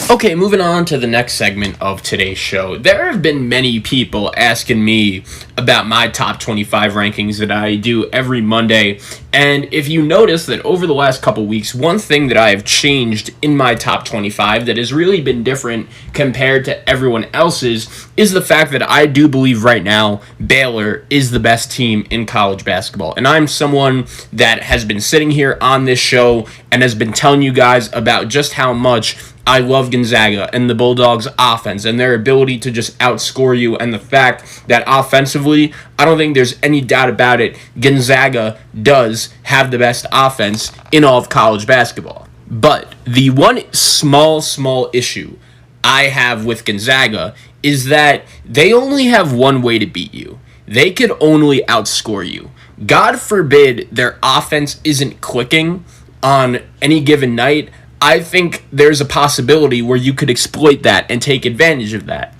Okay, moving on to the next segment of today's show. There have been many people asking me about my top 25 rankings that I do every Monday. And if you notice that over the last couple weeks, one thing that I have changed in my top 25 that has really been different compared to everyone else's is the fact that I do believe right now Baylor is the best team in college basketball. And I'm someone that has been sitting here on this show and has been telling you guys about just how much I love Gonzaga and the Bulldogs' offense and their ability to just outscore you, and the fact that offensively, I don't think there's any doubt about it, Gonzaga does have the best offense in all of college basketball. But the one small issue I have with Gonzaga is that they only have one way to beat you. They could only outscore you. God forbid their offense isn't clicking on any given night. I think there's a possibility where you could exploit that and take advantage of that.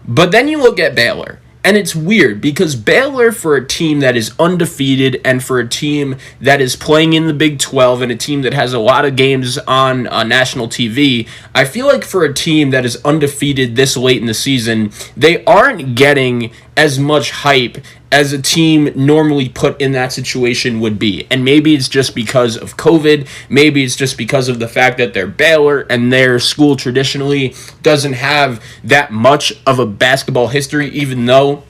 But then you look at Baylor, and it's weird because Baylor, for a team that is undefeated and for a team that is playing in the Big 12 and a team that has a lot of games on national TV, I feel like for a team that is undefeated this late in the season, they aren't getting as much hype as a team normally put in that situation would be. And maybe it's just because of COVID. Maybe it's just because of the fact that they're Baylor and their school traditionally doesn't have that much of a basketball history, even though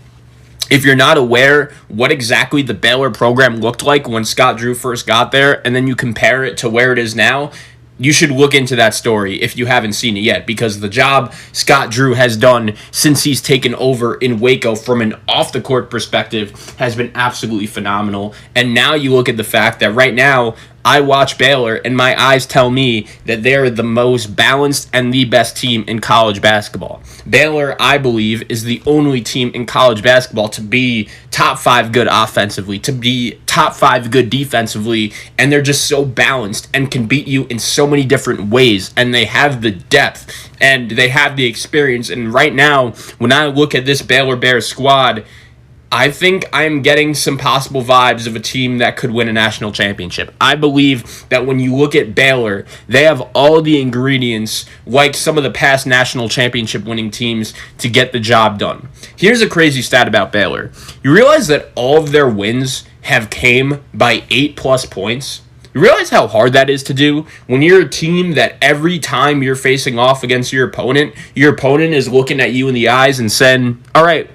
if you're not aware what exactly the Baylor program looked like when Scott Drew first got there, and then you compare it to where it is now, you should look into that story if you haven't seen it yet, because the job Scott Drew has done since he's taken over in Waco from an off-the-court perspective has been absolutely phenomenal. And now you look at the fact that right now I watch Baylor and my eyes tell me that they're the most balanced and the best team in college basketball. Baylor, I believe, is the only team in college basketball to be top 5 good offensively, to be top 5 good defensively, and they're just so balanced and can beat you in so many different ways, and they have the depth and they have the experience. And right now, when I look at this Baylor Bears squad, I think I'm getting some possible vibes of a team that could win a national championship. I believe that when you look at Baylor, they have all the ingredients, like some of the past national championship winning teams, to get the job done. Here's a crazy stat about Baylor. You realize that all of their wins have came by 8+ points? You realize how hard that is to do when you're a team that every time you're facing off against your opponent is looking at you in the eyes and saying, all right,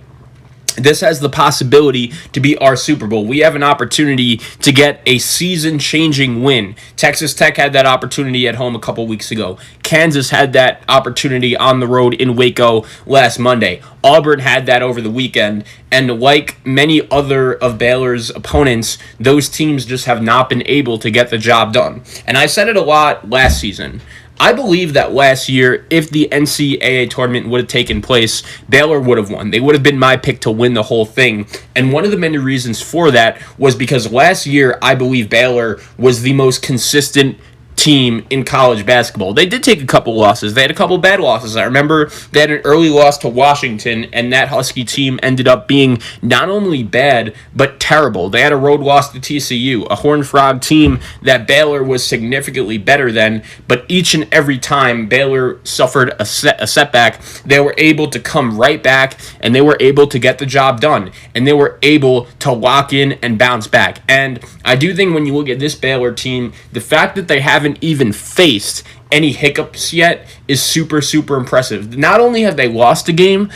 this has the possibility to be our Super Bowl. We have an opportunity to get a season-changing win. Texas Tech had that opportunity at home a couple weeks ago. Kansas had that opportunity on the road in Waco last Monday. Auburn had that over the weekend. And like many other of Baylor's opponents, those teams just have not been able to get the job done. And I said it a lot last season. I believe that last year, if the NCAA tournament would have taken place, Baylor would have won. They would have been my pick to win the whole thing. And one of the many reasons for that was because last year, I believe Baylor was the most consistent team in college basketball. They did take a couple losses. They had a couple bad losses. I remember they had an early loss to Washington, and that Husky team ended up being not only bad, but terrible. They had a road loss to TCU, a Horned Frog team that Baylor was significantly better than, but each and every time Baylor suffered a setback, they were able to come right back, and they were able to get the job done, and they were able to lock in and bounce back. And I do think when you look at this Baylor team, the fact that they haven't even faced any hiccups yet is super impressive. Not only have they lost a game,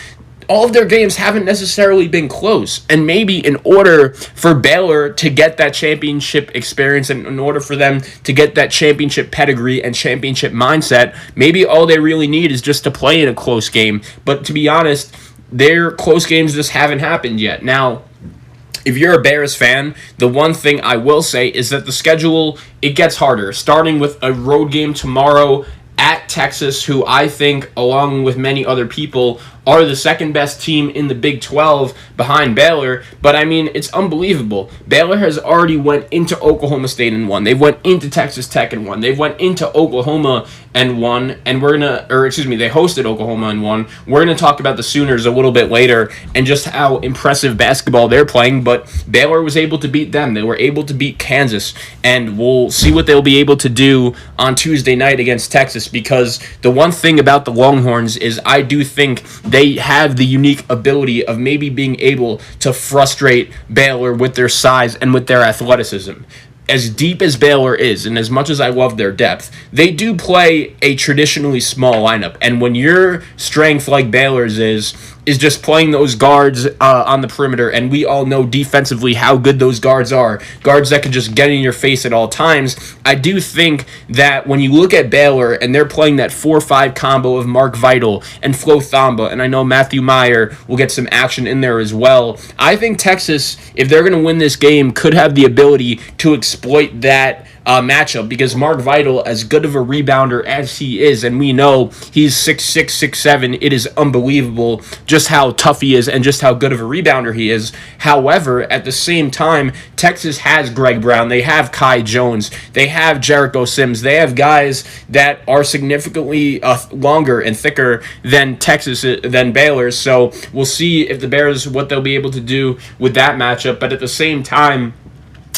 all of their games haven't necessarily been close. And maybe in order for Baylor to get that championship experience and in order for them to get that championship pedigree and championship mindset, maybe all they really need is just to play in a close game. But to be honest, their close games just haven't happened yet. Now, if you're a Bears fan, the one thing I will say is that the schedule, it gets harder, starting with a road game tomorrow at Texas, who I think, along with many other people, are the second best team in the Big 12 behind Baylor. But I mean, it's unbelievable. Baylor has already went into Oklahoma State and won. They went into Texas Tech and won. They went into Oklahoma and won. And they hosted Oklahoma and won. We're gonna talk about the Sooners a little bit later and just how impressive basketball they're playing. But Baylor was able to beat them. They were able to beat Kansas, and we'll see what they'll be able to do on Tuesday night against Texas Texas, because the one thing about the Longhorns is I do think they have the unique ability of maybe being able to frustrate Baylor with their size and with their athleticism. As deep as Baylor is, and as much as I love their depth, they do play a traditionally small lineup. And when your strength, like Baylor's is just playing those guards on the perimeter, and we all know defensively how good those guards are, guards that can just get in your face at all times. I do think that when you look at Baylor and they're playing that 4-5 combo of Mark Vital and Flo Thamba, and I know Matthew Meyer will get some action in there as well, I think Texas, if they're going to win this game, could have the ability to exploit that matchup, because Mark Vital, as good of a rebounder as he is, and we know he's 6'6", 6'7", it is unbelievable just how tough he is and just how good of a rebounder he is. However, at the same time, Texas has Greg Brown, they have Kai Jones, they have Jericho Sims, they have guys that are significantly longer and thicker than Baylor. So we'll see if the Bears, what they'll be able to do with that matchup. But at the same time,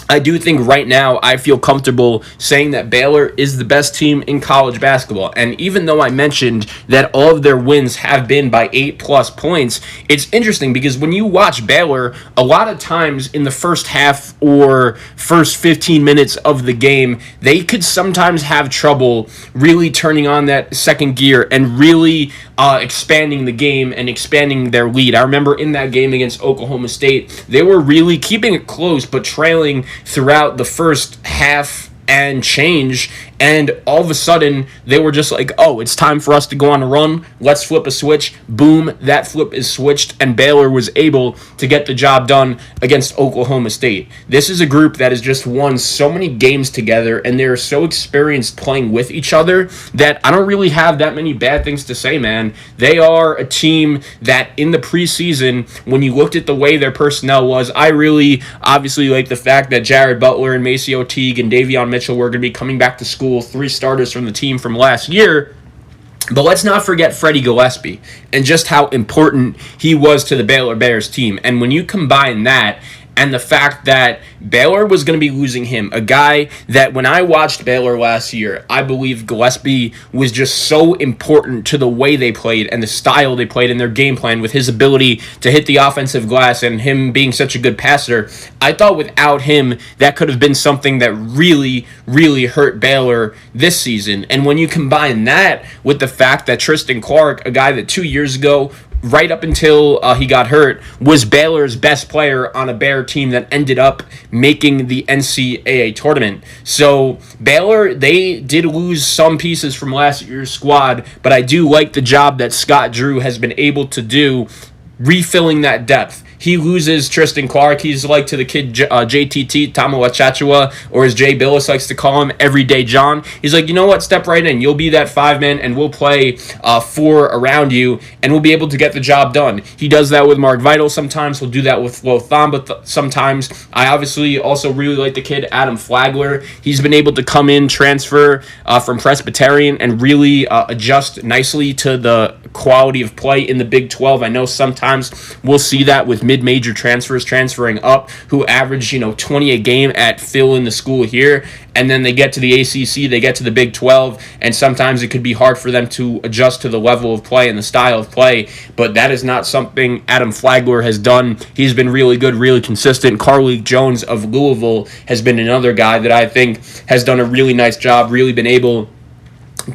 I do think right now I feel comfortable saying that Baylor is the best team in college basketball. And even though I mentioned that all of their wins have been by 8+ points, it's interesting because when you watch Baylor, a lot of times in the first half or first 15 minutes of the game, they could sometimes have trouble really turning on that second gear and really expanding the game and expanding their lead. I remember in that game against Oklahoma State, they were really keeping it close but trailing throughout the first half and change, and all of a sudden they were just like, oh, it's time for us to go on a run, let's flip a switch. Boom, that flip is switched, and Baylor was able to get the job done against Oklahoma State. This is a group that has just won so many games together, and they're so experienced playing with each other that I don't really have that many bad things to say, man. They are a team that in the preseason, when you looked at the way their personnel was, I really obviously like the fact that Jared Butler and Maceo Teague and Davion Mitchell were going to be coming back to school, 3 starters from the team from last year. But let's not forget Freddie Gillespie and just how important he was to the Baylor Bears team. And when you combine that and the fact that Baylor was going to be losing him, a guy that when I watched Baylor last year, I believe Gillespie was just so important to the way they played and the style they played in their game plan, with his ability to hit the offensive glass and him being such a good passer. I thought without him, that could have been something that really, really hurt Baylor this season. And when you combine that with the fact that Tristan Clark, a guy that 2 years ago, right up until he got hurt, was Baylor's best player on a Bear team that ended up making the NCAA tournament. So Baylor, they did lose some pieces from last year's squad, but I do like the job that Scott Drew has been able to do refilling that depth. He loses Tristan Clark. He's like to the kid JTT, Tamawa Chachua, or as Jay Billis likes to call him, Everyday John. He's like, you know what, step right in. You'll be that 5-man, and we'll play 4 around you, and we'll be able to get the job done. He does that with Mark Vital sometimes. He'll do that with Flo Thamba sometimes. I obviously also really like the kid Adam Flagler. He's been able to come in, transfer from Presbyterian, and really adjust nicely to the quality of play in the Big 12. I know sometimes we'll see that with mid-major transfers transferring up who average 20 a game at Phil in the school here, and then they get to the ACC, they get to the Big 12, and sometimes it could be hard for them to adjust to the level of play and the style of play. But that is not something Adam Flagler has done. He's been really good, really consistent. Carleigh Jones of Louisville has been another guy that I think has done a really nice job, really been able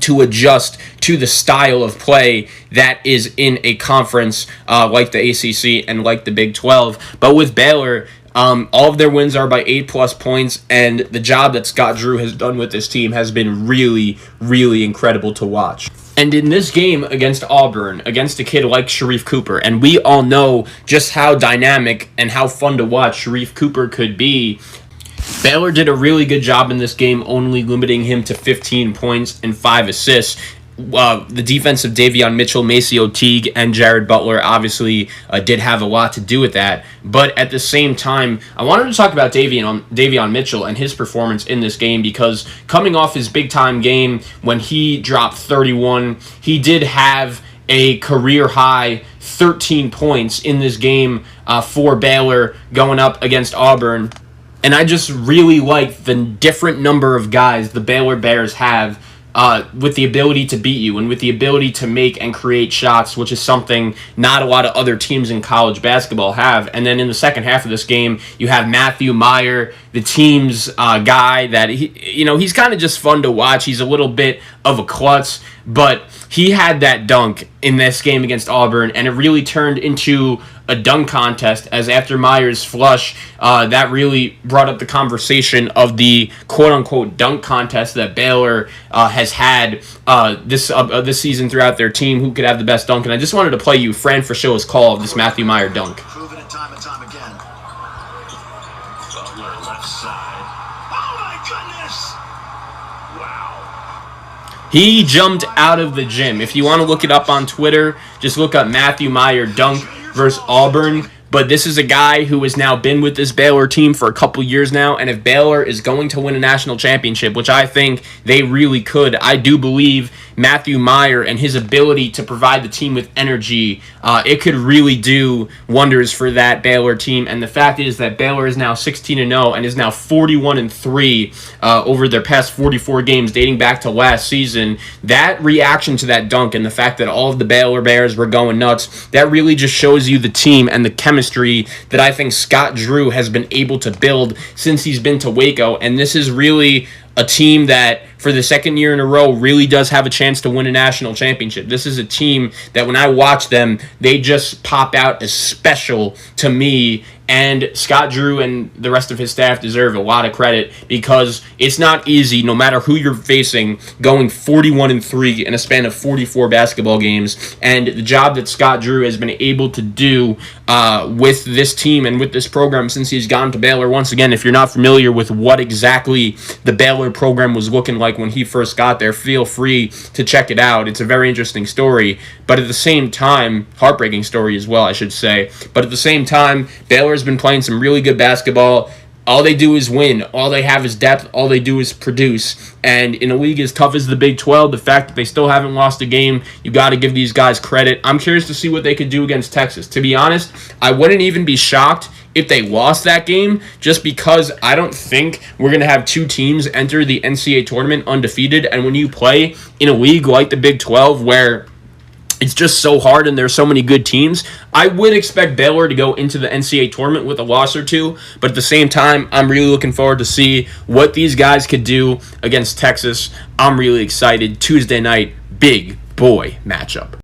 to adjust to the style of play that is in a conference like the ACC and like the Big 12. But with Baylor, all of their wins are by 8+ points, and the job that Scott Drew has done with this team has been really, really incredible to watch. And in this game against Auburn, against a kid like Sharif Cooper, and we all know just how dynamic and how fun to watch Sharif Cooper could be, Baylor did a really good job in this game, only limiting him to 15 points and 5 assists. The defense of Davion Mitchell, Maceo Teague, and Jared Butler obviously did have a lot to do with that. But at the same time, I wanted to talk about Davion Mitchell and his performance in this game, because coming off his big-time game when he dropped 31, he did have a career-high 13 points in this game for Baylor going up against Auburn. And I just really like the different number of guys the Baylor Bears have with the ability to beat you and with the ability to make and create shots, which is something not a lot of other teams in college basketball have. And then in the second half of this game, you have Matthew Meyer, the team's guy that, he's kind of just fun to watch. He's a little bit of a klutz, but he had that dunk in this game against Auburn, and it really turned into a dunk contest, as after Meyer's flush, that really brought up the conversation of the quote-unquote dunk contest that Baylor has had this season throughout their team, who could have the best dunk. And I just wanted to play you Fran Fraschau's call of this Matthew Meyer dunk. Proven it time and time again. Butler left side. Oh my goodness! Wow. He jumped out of the gym. If you want to look it up on Twitter, just look up Matthew Meyer dunk versus Auburn. But this is a guy who has now been with this Baylor team for a couple years now, and if Baylor is going to win a national championship, which I think they really could, I do believe Matthew Meyer and his ability to provide the team with energy, it could really do wonders for that Baylor team. And the fact is that Baylor is now 16-0 and is now 41-3 over their past 44 games dating back to last season. That reaction to that dunk and the fact that all of the Baylor Bears were going nuts, that really just shows you the team and the chemistry that I think Scott Drew has been able to build since he's been to Waco. And this is really a team that, for the second year in a row, really does have a chance to win a national championship. This is a team that when I watch them, they just pop out as special to me. And Scott Drew and the rest of his staff deserve a lot of credit, because it's not easy, no matter who you're facing, going 41-3 in a span of 44 basketball games. And the job that Scott Drew has been able to do with this team and with this program since he's gone to Baylor. Once again, if you're not familiar with what exactly the Baylor program was looking like when he first got there, feel free to check it out. It's a very interesting story, but at the same time, heartbreaking story as well, I should say. But at the same time, Baylor's been playing some really good basketball. All they do is win. All they have is depth. All they do is produce. And in a league as tough as the Big 12, the fact that they still haven't lost a game, you got to give these guys credit. I'm curious to see what they could do against Texas. To be honest, I wouldn't even be shocked if they lost that game, just because I don't think we're going to have two teams enter the NCAA tournament undefeated. And when you play in a league like the Big 12, where it's just so hard and there's so many good teams, I would expect Baylor to go into the NCAA tournament with a loss or two. But at the same time, I'm really looking forward to see what these guys could do against Texas. I'm really excited. Tuesday night, big boy matchup.